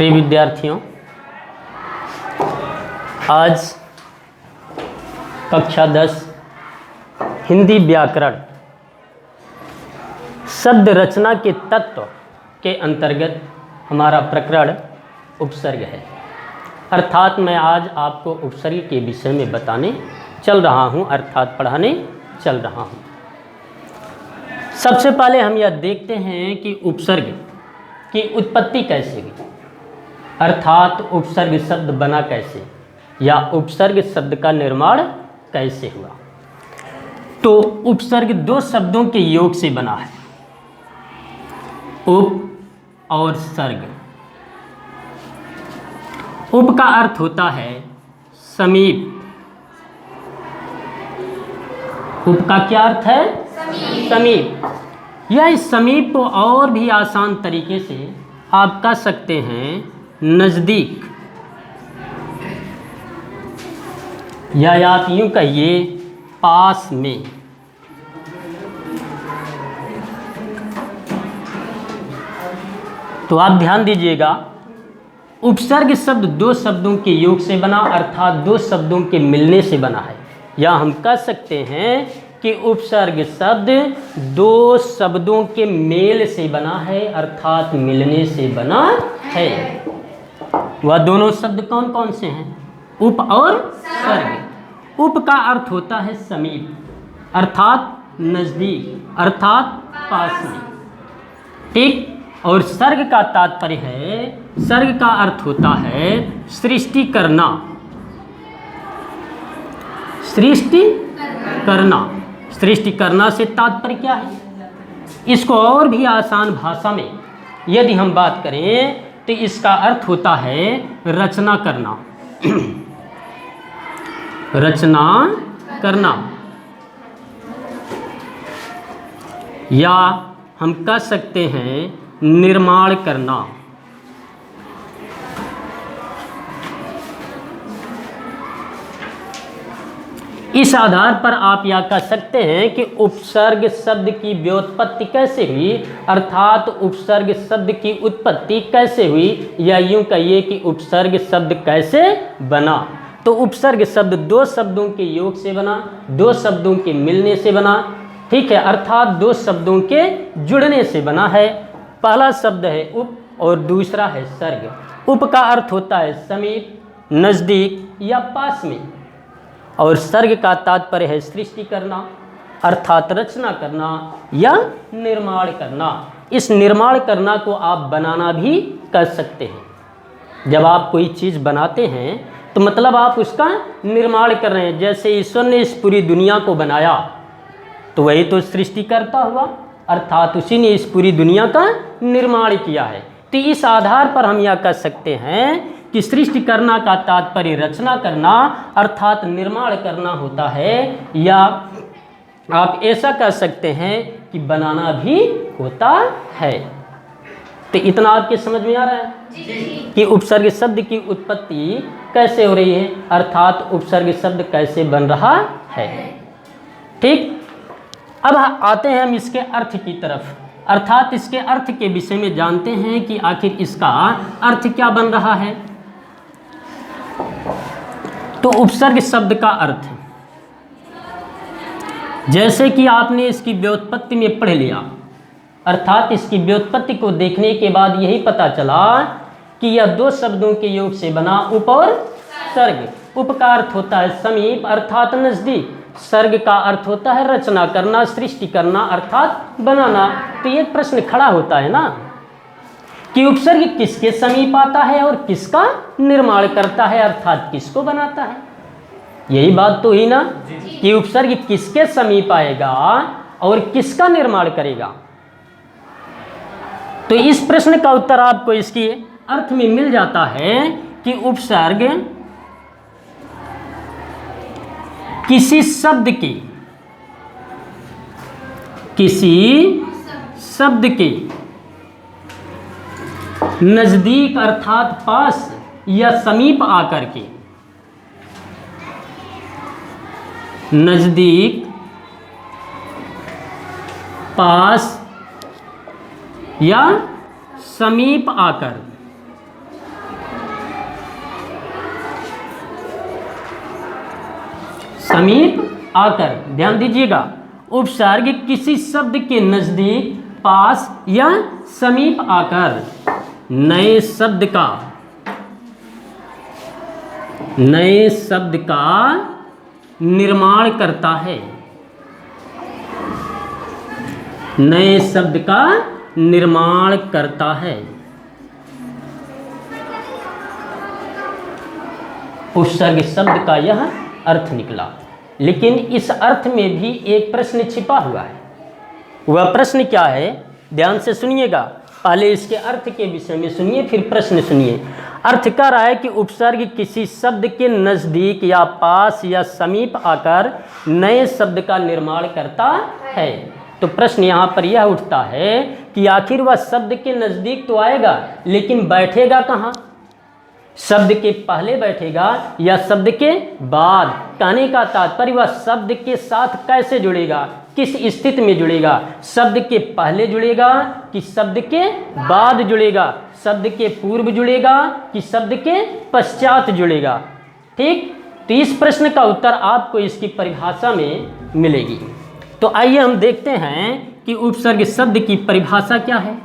प्रिय विद्यार्थियों, आज कक्षा 10 हिंदी व्याकरण शब्द रचना के तत्व के अंतर्गत हमारा प्रकरण उपसर्ग है। अर्थात मैं आज आपको उपसर्ग के विषय में बताने चल रहा हूँ, अर्थात पढ़ाने चल रहा हूँ। सबसे पहले हम यह देखते हैं कि उपसर्ग की उत्पत्ति कैसे हुई, अर्थात उपसर्ग शब्द बना कैसे या उपसर्ग शब्द का निर्माण कैसे हुआ। तो उपसर्ग दो शब्दों के योग से बना है, उप और सर्ग। उप का अर्थ होता है समीप। उप का क्या अर्थ है? समीप। या इस समीप को और भी आसान तरीके से आप कह सकते हैं नज़दीक, या आप यूं कहिए पास में। तो आप ध्यान दीजिएगा, उपसर्ग शब्द दो शब्दों के योग से बना, अर्थात दो शब्दों के मिलने से बना है। या हम कह सकते हैं कि उपसर्ग शब्द दो शब्दों के मेल से बना है, अर्थात मिलने से बना है। वह दोनों शब्द कौन कौन से हैं? उप और सर्ग। उप का अर्थ होता है समीप, अर्थात नज़दीक, अर्थात पास में। ठीक। और सर्ग का तात्पर्य है, सर्ग का अर्थ होता है सृष्टि करना। सृष्टि करना। सृष्टि करना से तात्पर्य क्या है? इसको और भी आसान भाषा में यदि हम बात करें तो इसका अर्थ होता है रचना करना। रचना करना, या हम कह सकते हैं निर्माण करना। इस आधार पर आप यह कह सकते हैं कि उपसर्ग शब्द की व्युत्पत्ति कैसे हुई, अर्थात उपसर्ग शब्द की उत्पत्ति कैसे हुई, या यूं कहिए कि उपसर्ग शब्द कैसे बना। तो उपसर्ग शब्द दो शब्दों के योग से बना, दो शब्दों के मिलने से बना। ठीक है, अर्थात दो शब्दों के जुड़ने से बना है। पहला शब्द है उप और दूसरा है सर्ग। उप का अर्थ होता है समीप, नज़दीक या पास में, और सर्ग का तात्पर्य है सृष्टि करना, अर्थात रचना करना या निर्माण करना। इस निर्माण करना को आप बनाना भी कर सकते हैं। जब आप कोई चीज़ बनाते हैं तो मतलब आप उसका निर्माण कर रहे हैं। जैसे ईश्वर ने इस पूरी दुनिया को बनाया तो वही तो सृष्टि करता हुआ, अर्थात उसी ने इस पूरी दुनिया का निर्माण किया है। तो इस आधार पर हम यह कह सकते हैं कि सृष्टि करना का तात्पर्य रचना करना, अर्थात निर्माण करना होता है, या आप ऐसा कह सकते हैं कि बनाना भी होता है। तो इतना आपके समझ में आ रहा है कि उपसर्ग शब्द की उत्पत्ति कैसे हो रही है, अर्थात उपसर्ग शब्द कैसे बन रहा है। ठीक। अब आते हैं हम इसके अर्थ की तरफ, अर्थात इसके अर्थ के विषय में जानते हैं कि आखिर इसका अर्थ क्या बन रहा है। तो उपसर्ग शब्द का अर्थ, जैसे कि आपने इसकी व्युत्पत्ति में पढ़ लिया, अर्थात इसकी व्युत्पत्ति को देखने के बाद यही पता चला कि यह दो शब्दों के योग से बना, उप और सर्ग। उप का अर्थ होता है समीप, अर्थात नज़दीक। सर्ग का अर्थ होता है रचना करना, सृष्टि करना, अर्थात बनाना। तो ये प्रश्न खड़ा होता है ना कि उपसर्ग किसके समीप आता है और किसका निर्माण करता है, अर्थात किसको बनाता है। यही बात तो हुई ना कि उपसर्ग किसके समीप आएगा और किसका निर्माण करेगा। तो इस प्रश्न का उत्तर आपको इसके अर्थ में मिल जाता है कि उपसर्ग किसी शब्द के नज़दीक, अर्थात पास या समीप आकर के, नज़दीक, पास या समीप आकर समीप आकर, ध्यान दीजिएगा, उपसर्ग किसी शब्द के नजदीक, पास या समीप आकर नए शब्द का निर्माण करता है, नए शब्द का निर्माण करता है। उपसर्ग शब्द का यह अर्थ निकला, लेकिन इस अर्थ में भी एक प्रश्न छिपा हुआ है। वह प्रश्न क्या है, ध्यान से सुनिएगा, पहले इसके अर्थ के विषय में सुनिए, फिर प्रश्न सुनिए। अर्थ कह रहा है कि उपसर्ग किसी शब्द के नज़दीक या पास या समीप आकर नए शब्द का निर्माण करता है। तो प्रश्न यहाँ पर यह उठता है कि आखिर वह शब्द के नज़दीक तो आएगा, लेकिन बैठेगा कहाँ? शब्द के पहले बैठेगा या शब्द के बाद? कहने का तात्पर्य वह शब्द के साथ कैसे जुड़ेगा, किस स्थिति में जुड़ेगा? शब्द के पहले जुड़ेगा कि शब्द के बाद जुड़ेगा? शब्द के पूर्व जुड़ेगा कि शब्द के पश्चात जुड़ेगा? ठीक, तो इस प्रश्न का उत्तर आपको इसकी परिभाषा में मिलेगी। तो आइए हम देखते हैं कि उपसर्ग शब्द की परिभाषा क्या है।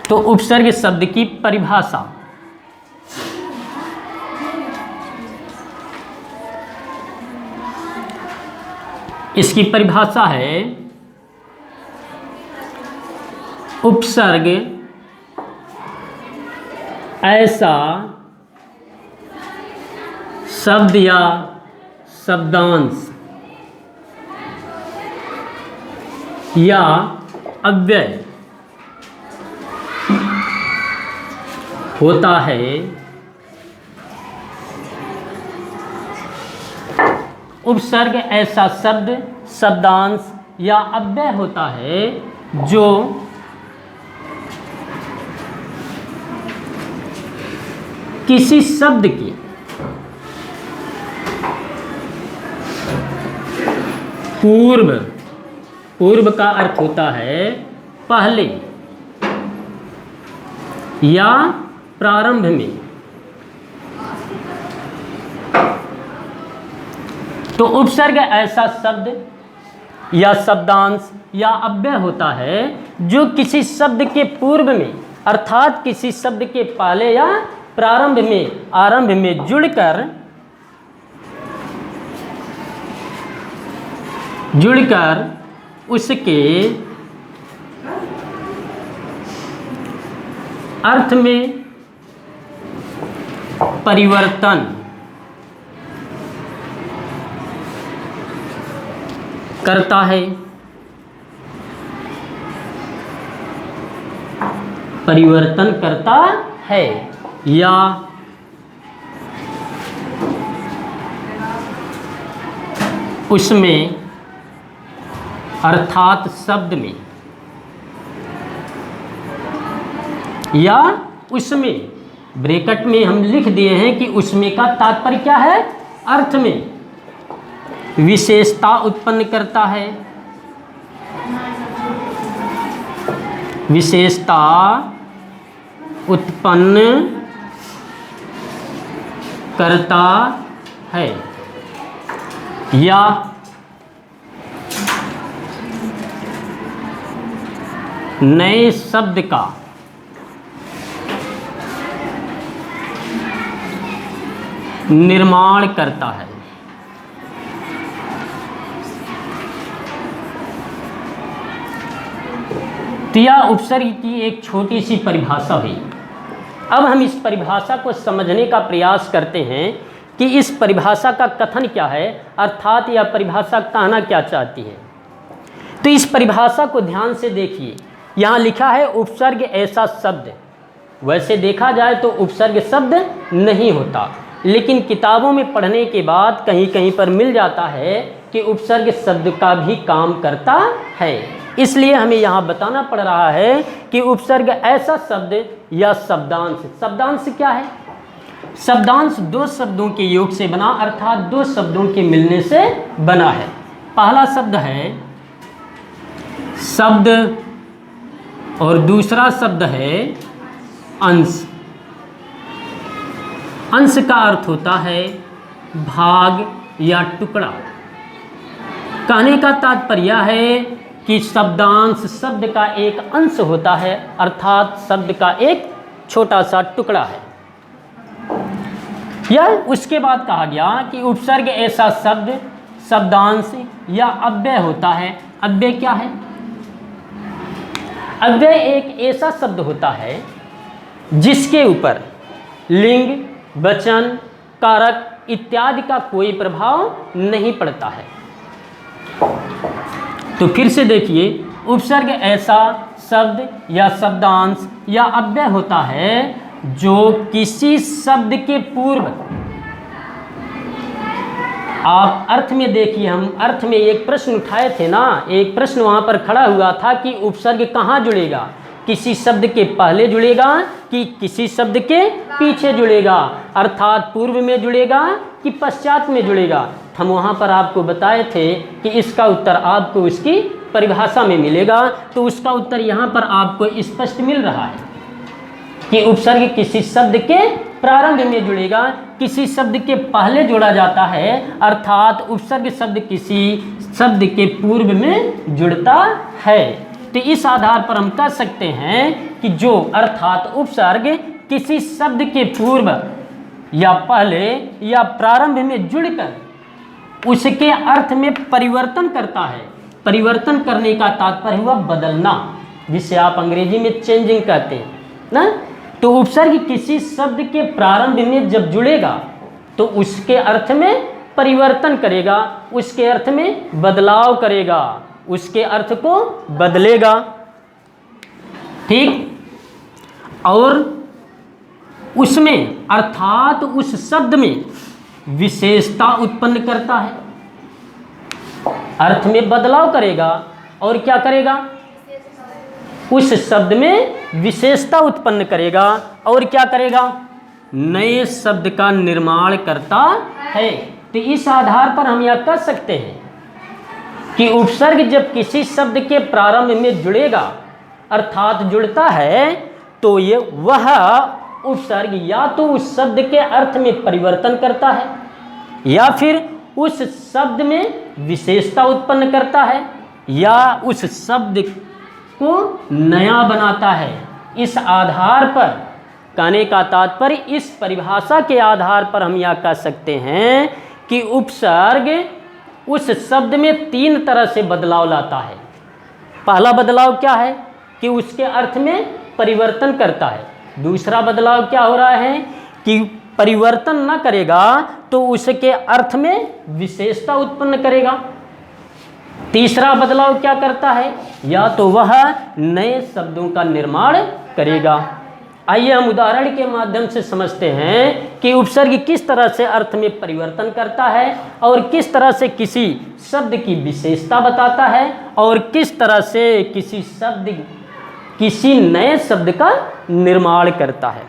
तो उपसर्ग शब्द की परिभाषा, इसकी परिभाषा है उपसर्ग ऐसा शब्द या शब्दांश या अव्यय होता है उपसर्ग ऐसा शब्द, शब्दांश या अव्यय होता है जो किसी शब्द की पूर्व का अर्थ होता है पहले या प्रारंभ में। तो उपसर्ग ऐसा शब्द या शब्दांश या अव्यय होता है जो किसी शब्द के पूर्व में, अर्थात किसी शब्द के पहले या प्रारंभ में, आरंभ में जुड़कर उसके अर्थ में परिवर्तन करता है, परिवर्तन करता है या उसमें, अर्थात शब्द में या उसमें, ब्रैकेट में हम लिख दिए हैं कि उसमें का तात्पर्य क्या है, अर्थ में विशेषता उत्पन्न करता है, विशेषता उत्पन्न करता है या नए शब्द का निर्माण करता है। तो यह उपसर्ग की एक छोटी सी परिभाषा हुई। अब हम इस परिभाषा को समझने का प्रयास करते हैं कि इस परिभाषा का कथन क्या है, अर्थात यह परिभाषा कहना क्या चाहती है। तो इस परिभाषा को ध्यान से देखिए, यहाँ लिखा है उपसर्ग ऐसा शब्द। वैसे देखा जाए तो उपसर्ग शब्द नहीं होता, लेकिन किताबों में पढ़ने के बाद कहीं कहीं पर मिल जाता है कि उपसर्ग शब्द का भी काम करता है। इसलिए हमें यहाँ बताना पड़ रहा है कि उपसर्ग ऐसा शब्द या शब्दांश। शब्दांश क्या है? शब्दांश दो शब्दों के योग से बना, अर्थात दो शब्दों के मिलने से बना है। पहला शब्द है शब्द और दूसरा शब्द है अंश। अंश का अर्थ होता है भाग या टुकड़ा। कहने का तात्पर्य है कि शब्दांश शब्द का एक अंश होता है, अर्थात शब्द का एक छोटा सा टुकड़ा है। या उसके बाद कहा गया कि उपसर्ग ऐसा शब्द, शब्दांश या अव्यय होता है। अव्यय क्या है? अव्यय एक ऐसा शब्द होता है जिसके ऊपर लिंग, वचन, कारक इत्यादि का कोई प्रभाव नहीं पड़ता है। तो फिर से देखिए, उपसर्ग ऐसा शब्द या शब्दांश या अव्यय होता है जो किसी शब्द के पूर्व, आप अर्थ में देखिए, हम अर्थ में एक प्रश्न उठाए थे ना, एक प्रश्न वहां पर खड़ा हुआ था कि उपसर्ग कहाँ जुड़ेगा, किसी शब्द के पहले जुड़ेगा कि किसी शब्द के पीछे जुड़ेगा, अर्थात पूर्व में जुड़ेगा कि पश्चात में जुड़ेगा। हम वहाँ पर आपको बताए थे कि इसका उत्तर आपको उसकी परिभाषा में मिलेगा। तो उसका उत्तर यहाँ पर आपको स्पष्ट मिल रहा है कि उपसर्ग किसी शब्द के प्रारंभ में जुड़ेगा, किसी शब्द के पहले जोड़ा जाता है, अर्थात उपसर्ग शब्द किसी शब्द के पूर्व में जुड़ता है। तो इस आधार पर हम कह सकते हैं कि जो अर्थात उपसर्ग किसी शब्द के पूर्व या पहले या प्रारंभ में जुड़कर उसके अर्थ में परिवर्तन करता है। परिवर्तन करने का तात्पर्य हुआ बदलना, जिसे आप अंग्रेजी में चेंजिंग कहते हैं ना। तो उपसर्ग किसी शब्द के प्रारंभ में जब जुड़ेगा तो उसके अर्थ में परिवर्तन करेगा, उसके अर्थ में बदलाव करेगा, उसके अर्थ को बदलेगा। ठीक, और उसमें अर्थात उस शब्द में विशेषता उत्पन्न करता है, अर्थ में बदलाव करेगा और क्या करेगा, उस शब्द में विशेषता उत्पन्न करेगा और क्या करेगा, नए शब्द का निर्माण करता है। तो इस आधार पर हम यह कह सकते हैं कि उपसर्ग जब किसी शब्द के प्रारंभ में जुड़ेगा अर्थात जुड़ता है तो ये वह उपसर्ग या तो उस शब्द के अर्थ में परिवर्तन करता है या फिर उस शब्द में विशेषता उत्पन्न करता है या उस शब्द को नया बनाता है। इस आधार पर कहने का तात्पर्य, इस परिभाषा के आधार पर हम यह कह सकते हैं कि उपसर्ग उस शब्द में तीन तरह से बदलाव लाता है। पहला बदलाव क्या है कि उसके अर्थ में परिवर्तन करता है। दूसरा बदलाव क्या हो रहा है कि परिवर्तन न करेगा तो उसके अर्थ में विशेषता उत्पन्न करेगा। तीसरा बदलाव क्या करता है, या तो वह नए शब्दों का निर्माण करेगा। आइए हम उदाहरण के माध्यम से समझते हैं कि उपसर्ग किस तरह से अर्थ में परिवर्तन करता है और किस तरह से किसी शब्द की विशेषता बताता है और किस तरह से किसी नए शब्द का निर्माण करता है।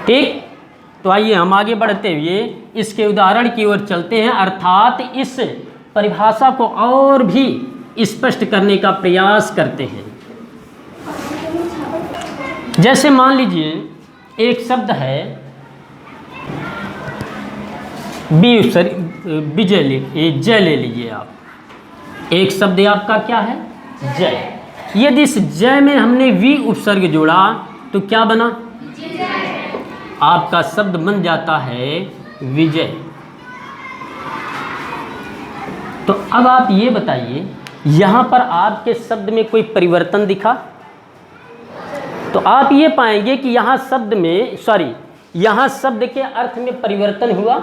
ठीक, तो आइए हम आगे बढ़ते हुए इसके उदाहरण की ओर चलते हैं, अर्थात इस परिभाषा को और भी स्पष्ट करने का प्रयास करते हैं। जैसे मान लीजिए एक शब्द है जय ले लीजिए आप। एक शब्द आपका क्या है, जय। यदि इस जय में हमने वी उपसर्ग जोड़ा तो क्या बना, आपका शब्द बन जाता है विजय। तो अब आप ये बताइए, यहाँ पर आपके शब्द में कोई परिवर्तन दिखा? तो आप ये पाएंगे कि यहाँ शब्द के अर्थ में परिवर्तन हुआ।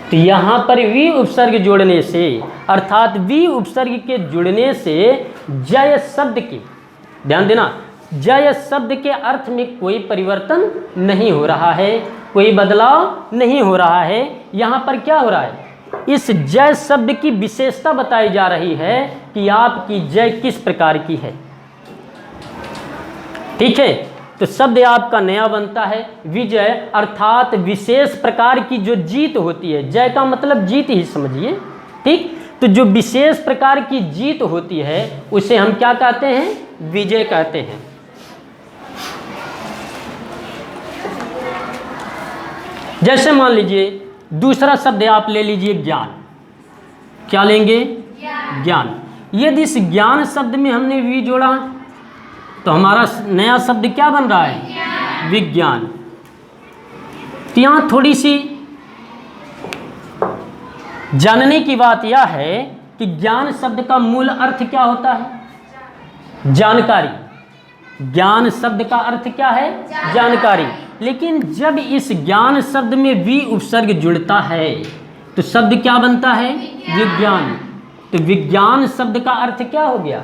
तो यहाँ पर वी उपसर्ग जोड़ने से अर्थात वी उपसर्ग के जुड़ने से जय शब्द की, ध्यान देना, जय शब्द के अर्थ में कोई परिवर्तन नहीं हो रहा है, कोई बदलाव नहीं हो रहा है। यहाँ पर क्या हो रहा है, इस जय शब्द की विशेषता बताई जा रही है कि आपकी जय किस प्रकार की है। ठीक है, तो शब्द आपका नया बनता है विजय, अर्थात विशेष प्रकार की जो जीत होती है, जय का मतलब जीत ही समझिए। ठीक, तो जो विशेष प्रकार की जीत होती है उसे हम क्या कहते हैं, विजय कहते हैं। जैसे मान लीजिए दूसरा शब्द आप ले लीजिए ज्ञान। क्या लेंगे? ज्ञान। यदि इस ज्ञान शब्द में हमने वी जोड़ा तो हमारा नया शब्द क्या बन रहा है? विज्ञान। तो यहाँ थोड़ी सी जानने की बात यह है कि ज्ञान शब्द का मूल अर्थ क्या होता है? जानकारी। ज्ञान शब्द का अर्थ क्या है? जानकारी। लेकिन जब इस ज्ञान शब्द में वी उपसर्ग जुड़ता है तो शब्द क्या बनता है? विज्ञान। तो विज्ञान शब्द का अर्थ क्या हो गया?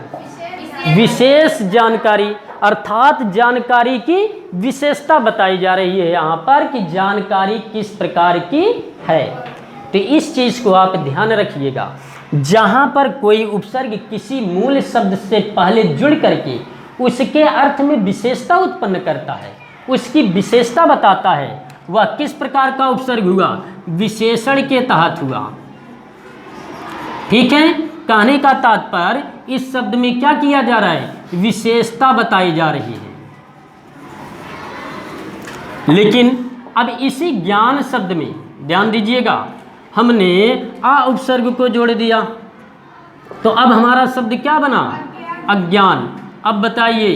विशेष जानकारी, अर्थात जानकारी की विशेषता बताई जा रही है यहाँ पर कि जानकारी किस प्रकार की है। तो इस चीज को आप ध्यान रखिएगा, जहाँ पर कोई उपसर्ग किसी मूल शब्द से पहले जुड़ करके उसके अर्थ में विशेषता उत्पन्न करता है, उसकी विशेषता बताता है, वह किस प्रकार का उपसर्ग हुआ? विशेषण के तहत हुआ। ठीक है, कहने का तात्पर्य इस शब्द में क्या किया जा रहा है? विशेषता बताई जा रही है। लेकिन अब इसी ज्ञान शब्द में ध्यान दीजिएगा, हमने आ उपसर्ग को जोड़ दिया तो अब हमारा शब्द क्या बना? अज्ञान। अब बताइए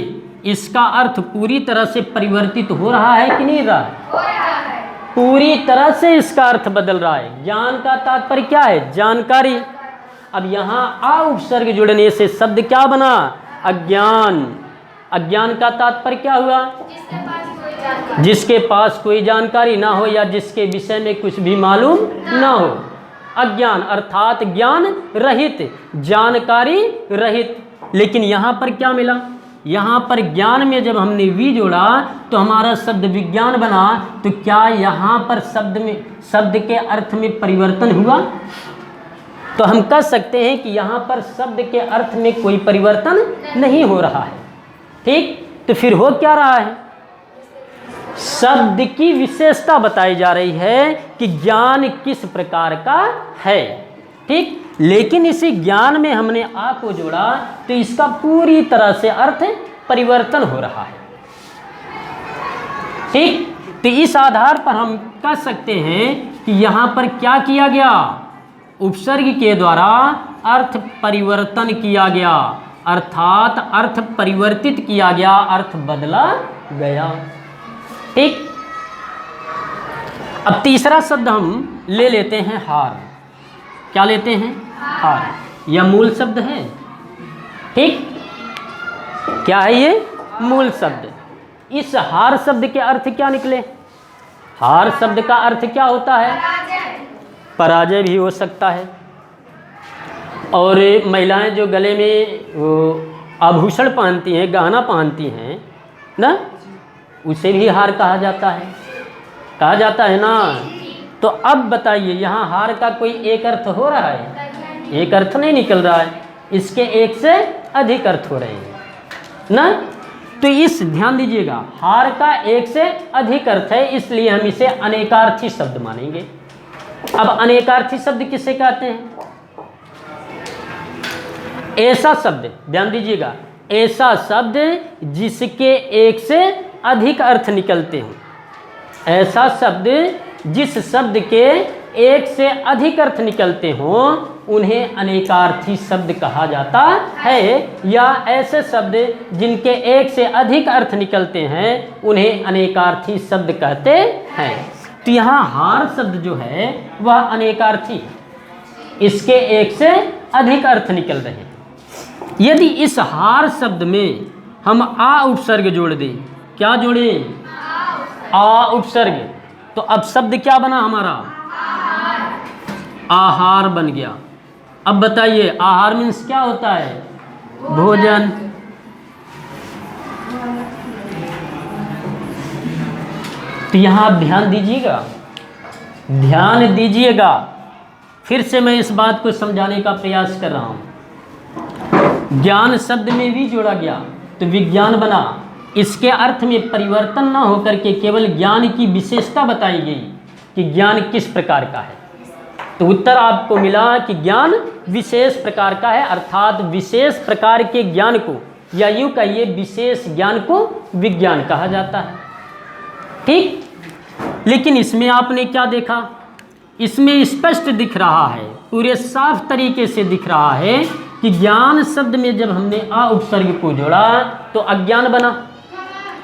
इसका अर्थ पूरी तरह से परिवर्तित हो रहा है कि नहीं रहा? हो रहा है। पूरी तरह से इसका अर्थ बदल रहा है। ज्ञान का तात्पर्य क्या है? जानकारी। अब यहाँ आ उपसर्ग जुड़ने से शब्द क्या बना? अज्ञान। अज्ञान का तात्पर्य क्या हुआ? जिसके पास कोई जानकारी ना हो या जिसके विषय में कुछ भी मालूम ना हो। अज्ञान अर्थात ज्ञान रहित, जानकारी रहित। लेकिन यहाँ पर क्या मिला? यहाँ पर ज्ञान में जब हमने वी जोड़ा तो हमारा शब्द विज्ञान बना। तो क्या यहाँ पर शब्द के अर्थ में परिवर्तन हुआ? तो हम कह सकते हैं कि यहाँ पर शब्द के अर्थ में कोई परिवर्तन नहीं हो रहा है। ठीक, तो फिर हो क्या रहा है? शब्द की विशेषता बताई जा रही है कि ज्ञान किस प्रकार का है। ठीक, लेकिन इसी ज्ञान में हमने आ को जोड़ा तो इसका पूरी तरह से अर्थ परिवर्तन हो रहा है। ठीक, तो इस आधार पर हम कह सकते हैं कि यहाँ पर क्या किया गया? उपसर्ग के द्वारा अर्थ परिवर्तन किया गया, अर्थात अर्थ परिवर्तित किया गया, अर्थ बदला गया। ठीक, अब तीसरा शब्द हम ले लेते हैं हार। क्या लेते हैं? हार। यह मूल शब्द है। ठीक, क्या है ये? मूल शब्द। इस हार शब्द के अर्थ क्या निकले? हार शब्द का अर्थ क्या होता है? पराजय भी हो सकता है। और महिलाएं जो गले में आभूषण पहनती हैं, गहना पहनती हैं ना, उसे भी हार कहा जाता है। कहा जाता है ना। तो अब बताइए यहाँ हार का कोई एक अर्थ हो रहा है? एक अर्थ नहीं निकल रहा है, इसके एक से अधिक अर्थ हो रहे हैं ना। तो इस ध्यान दीजिएगा, हार का एक से अधिक अर्थ है, इसलिए हम इसे अनेकार्थी शब्द मानेंगे। अब अनेकार्थी शब्द किसे कहते हैं? ऐसा शब्द, ध्यान दीजिएगा, ऐसा शब्द जिसके एक से अधिक अर्थ निकलते हों। ऐसा शब्द जिस शब्द के एक से अधिक अर्थ निकलते हों उन्हें अनेकार्थी शब्द कहा जाता है। या ऐसे शब्द जिनके एक से अधिक अर्थ निकलते हैं उन्हें अनेकार्थी शब्द कहते हैं। तो यहाँ हार शब्द जो है वह अनेकार्थी है, इसके एक से अधिक अर्थ निकल रहे हैं। यदि इस हार शब्द में हम आ उपसर्ग जोड़ दें, क्या जोड़ें? आ उपसर्ग, तो अब शब्द क्या बना हमारा? आहार बन गया। अब बताइए आहार मीन्स क्या होता है? भोजन। तो यहाँ आप ध्यान दीजिएगा, ध्यान दीजिएगा, फिर से मैं इस बात को समझाने का प्रयास कर रहा हूँ। ज्ञान शब्द में भी जोड़ा गया तो विज्ञान बना। इसके अर्थ में परिवर्तन न होकर के केवल ज्ञान की विशेषता बताई गई कि ज्ञान किस प्रकार का है। तो उत्तर आपको मिला कि ज्ञान विशेष प्रकार का है, अर्थात विशेष प्रकार के ज्ञान को, या यूँ कहिए विशेष ज्ञान को विज्ञान कहा जाता है। ठीक, लेकिन इसमें आपने क्या देखा, इसमें स्पष्ट दिख रहा है, पूरे साफ तरीके से दिख रहा है कि ज्ञान शब्द में जब हमने आ उपसर्ग को जोड़ा तो अज्ञान बना।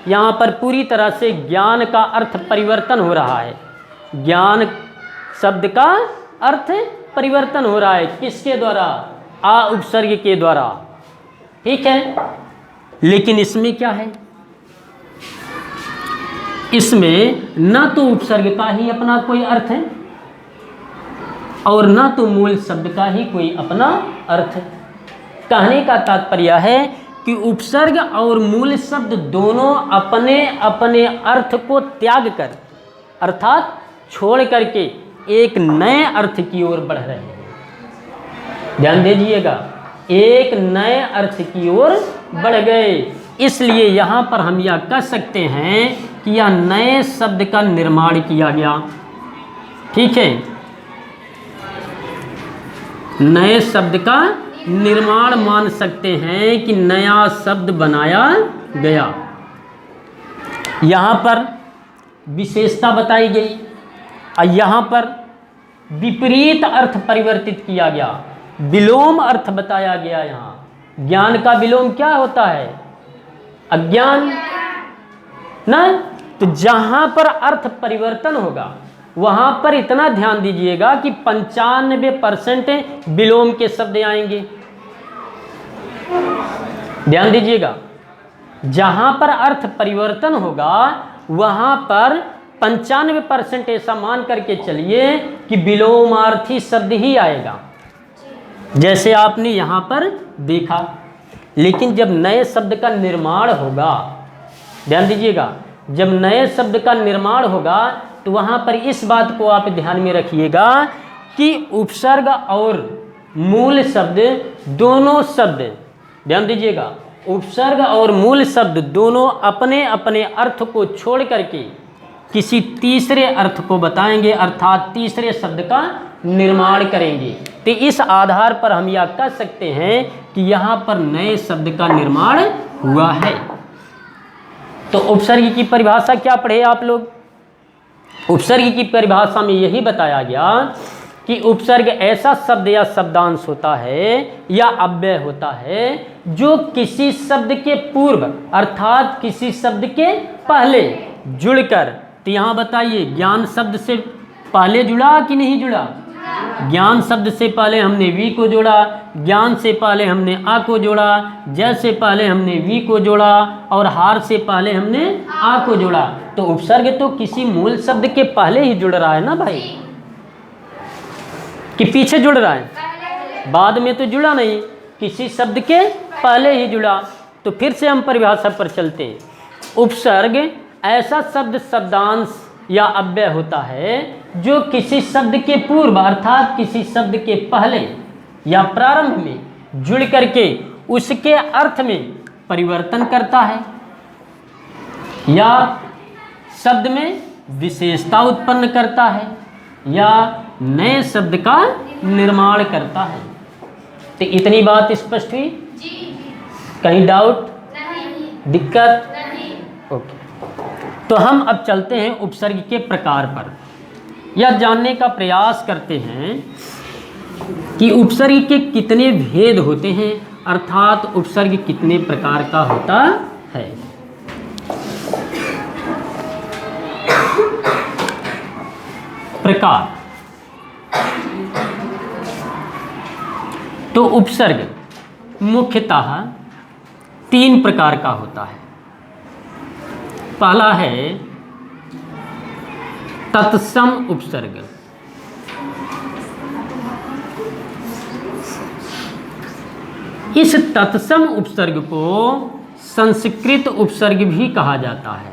यहाँ पर पूरी तरह से ज्ञान का अर्थ परिवर्तन हो रहा है, ज्ञान शब्द का अर्थ परिवर्तन हो रहा है। किसके द्वारा? आ उपसर्ग के द्वारा। ठीक है, लेकिन इसमें क्या है, इसमें न तो उपसर्ग का ही अपना कोई अर्थ है और न तो मूल शब्द का ही कोई अपना अर्थ है। कहने का तात्पर्य है कि उपसर्ग और मूल शब्द दोनों अपने अपने अर्थ को त्याग कर, अर्थात छोड़ करके एक नए अर्थ की ओर बढ़ रहे हैं। ध्यान दीजिएगा, एक नए अर्थ की ओर बढ़ गए। इसलिए यहाँ पर हम यह कह सकते हैं कि यह नए शब्द का निर्माण किया गया। ठीक है, नए शब्द का निर्माण मान सकते हैं कि नया शब्द बनाया गया। यहाँ पर विशेषता बताई गई और यहाँ पर विपरीत अर्थ परिवर्तित किया गया, विलोम अर्थ बताया गया। यहाँ ज्ञान का विलोम क्या होता है? अज्ञान ना। तो जहाँ पर अर्थ परिवर्तन होगा वहाँ पर इतना ध्यान दीजिएगा कि 95% विलोम के शब्द आएंगे। ध्यान दीजिएगा, जहाँ पर अर्थ परिवर्तन होगा वहाँ पर 95% ऐसा मान करके चलिए कि विलोमार्थी शब्द ही आएगा, जैसे आपने यहाँ पर देखा। लेकिन जब नए शब्द का निर्माण होगा, ध्यान दीजिएगा, जब नए शब्द का निर्माण होगा तो वहाँ पर इस बात को आप ध्यान में रखिएगा कि उपसर्ग और मूल शब्द दोनों शब्द, ध्यान दीजिएगा, उपसर्ग और मूल शब्द दोनों अपने अपने अर्थ को छोड़ करके किसी तीसरे अर्थ को बताएंगे, अर्थात तीसरे शब्द का निर्माण करेंगे। तो इस आधार पर हम यह कह सकते हैं कि यहाँ पर नए शब्द का निर्माण हुआ है। तो उपसर्ग की परिभाषा क्या पढ़े आप लोग? उपसर्ग की परिभाषा में यही बताया गया कि उपसर्ग ऐसा शब्द या शब्दांश होता है या अव्यय होता है जो किसी शब्द के पूर्व अर्थात किसी शब्द के पहले जुड़कर, तो यहाँ बताइए ज्ञान शब्द से पहले जुड़ा कि नहीं जुड़ा? ज्ञान शब्द से पहले हमने वी को जोड़ा, ज्ञान से पहले हमने आ को जोड़ा, जय से पहले हमने वी को जोड़ा और हार से पहले हमने आ को जोड़ा। तो उपसर्ग तो किसी मूल शब्द के पहले ही जुड़ रहा है ना भाई, कि पीछे जुड़ रहा है? बाद में तो जुड़ा नहीं, किसी शब्द के पहले ही जुड़ा। तो फिर से हम परिभाषा पर चलते हैं। उपसर्ग ऐसा शब्द शब्दांश या अव्यय होता है जो किसी शब्द के पूर्व अर्थात किसी शब्द के पहले या प्रारंभ में जुड़ करके उसके अर्थ में परिवर्तन करता है या शब्द में विशेषता उत्पन्न करता है या नए शब्द का निर्माण करता है। तो इतनी बात स्पष्ट हुई? कहीं डाउट, दिक्कत? ओके, तो हम अब चलते हैं उपसर्ग के प्रकार पर। यह जानने का प्रयास करते हैं कि उपसर्ग के कितने भेद होते हैं, अर्थात उपसर्ग कितने प्रकार का होता है। प्रकार। तो उपसर्ग मुख्यतः 3 प्रकार का होता है। पहला है तत्सम उपसर्ग। इस तत्सम उपसर्ग को संस्कृत उपसर्ग भी कहा जाता है।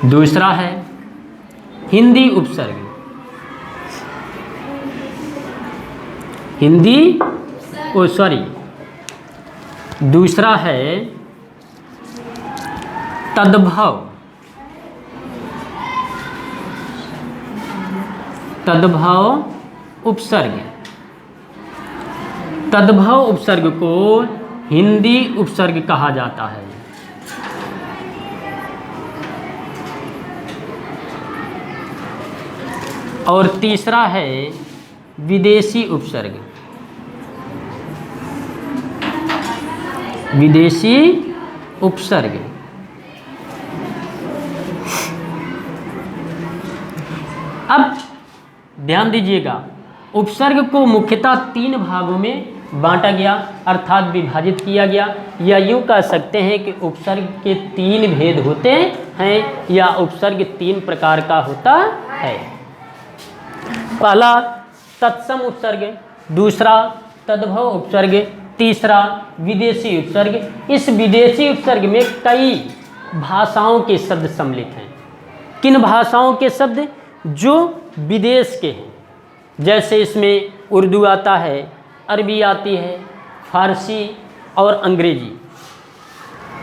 दूसरा है हिंदी उपसर्ग। दूसरा है तद्भव। तद्भव उपसर्ग। तद्भव उपसर्ग को हिंदी उपसर्ग कहा जाता है। और तीसरा है विदेशी उपसर्ग। विदेशी उपसर्ग। अब ध्यान दीजिएगा, उपसर्ग को मुख्यतः 3 भागों में बांटा गया अर्थात विभाजित किया गया, या यूं कह सकते हैं कि उपसर्ग के 3 भेद होते हैं या उपसर्ग 3 प्रकार का होता है। पहला तत्सम उपसर्ग, दूसरा तद्भव उपसर्ग, तीसरा विदेशी उपसर्ग। इस विदेशी उपसर्ग में कई भाषाओं के शब्द सम्मिलित हैं। किन भाषाओं के शब्द? जो विदेश के हैं, जैसे इसमें उर्दू आता है, अरबी आती है, फारसी और अंग्रेजी।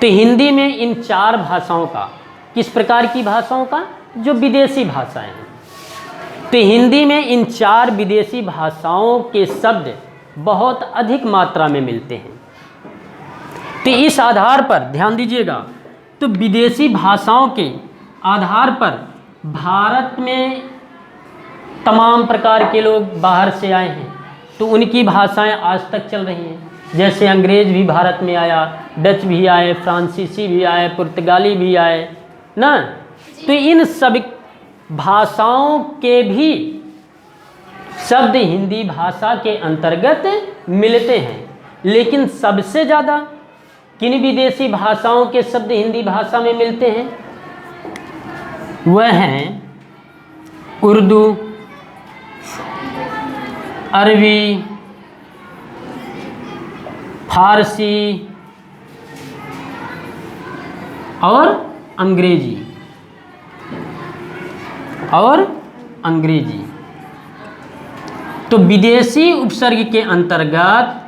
तो हिंदी में इन 4 भाषाओं का, किस प्रकार की भाषाओं का? जो विदेशी भाषाएं हैं। तो हिंदी में इन 4 विदेशी भाषाओं के शब्द बहुत अधिक मात्रा में मिलते हैं। तो इस आधार पर ध्यान दीजिएगा, तो विदेशी भाषाओं के आधार पर भारत में तमाम प्रकार के लोग बाहर से आए हैं, तो उनकी भाषाएं आज तक चल रही हैं। जैसे अंग्रेज भी भारत में आया, डच भी आए, फ्रांसीसी भी आए, पुर्तगाली भी आए ना। तो इन सब भाषाओं के भी शब्द हिंदी भाषा के अंतर्गत मिलते हैं, लेकिन सबसे ज़्यादा किन विदेशी भाषाओं के शब्द हिंदी भाषा में मिलते हैं? वह हैं उर्दू, अरबी, फारसी और अंग्रेजी। तो विदेशी उपसर्ग के अंतर्गत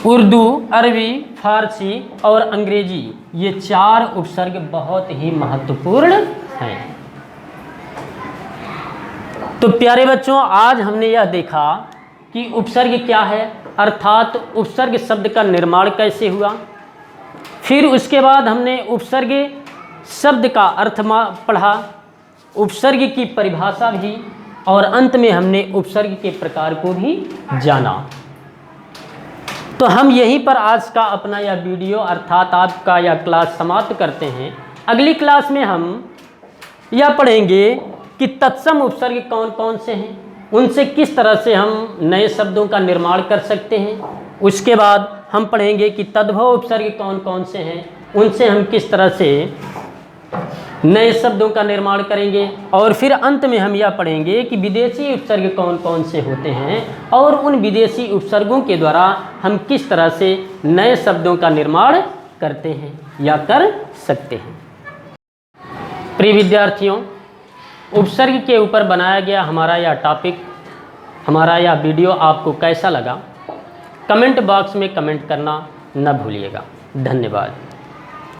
उर्दू, अरबी, फारसी और अंग्रेजी, ये 4 उपसर्ग बहुत ही महत्वपूर्ण हैं। तो प्यारे बच्चों, आज हमने यह देखा कि उपसर्ग क्या है, अर्थात उपसर्ग शब्द का निर्माण कैसे हुआ। फिर उसके बाद हमने उपसर्ग शब्द का अर्थ पढ़ा, उपसर्ग की परिभाषा भी, और अंत में हमने उपसर्ग के प्रकार को भी जाना। तो हम यहीं पर आज का अपना यह वीडियो अर्थात आपका यह क्लास समाप्त करते हैं। अगली क्लास में हम यह पढ़ेंगे कि तत्सम उपसर्ग कौन कौन से हैं, उनसे किस तरह से हम नए शब्दों का निर्माण कर सकते हैं। उसके बाद हम पढ़ेंगे कि तद्भव उपसर्ग कौन कौन से हैं, उनसे हम किस तरह से नए शब्दों का निर्माण करेंगे। और फिर अंत में हम यह पढ़ेंगे कि विदेशी उपसर्ग कौन कौन से होते हैं और उन विदेशी उपसर्गों के द्वारा हम किस तरह से नए शब्दों का निर्माण करते हैं या कर सकते हैं। प्रिय विद्यार्थियों, उपसर्ग के ऊपर बनाया गया हमारा यह टॉपिक, हमारा यह वीडियो आपको कैसा लगा, कमेंट बॉक्स में कमेंट करना न भूलिएगा। धन्यवाद।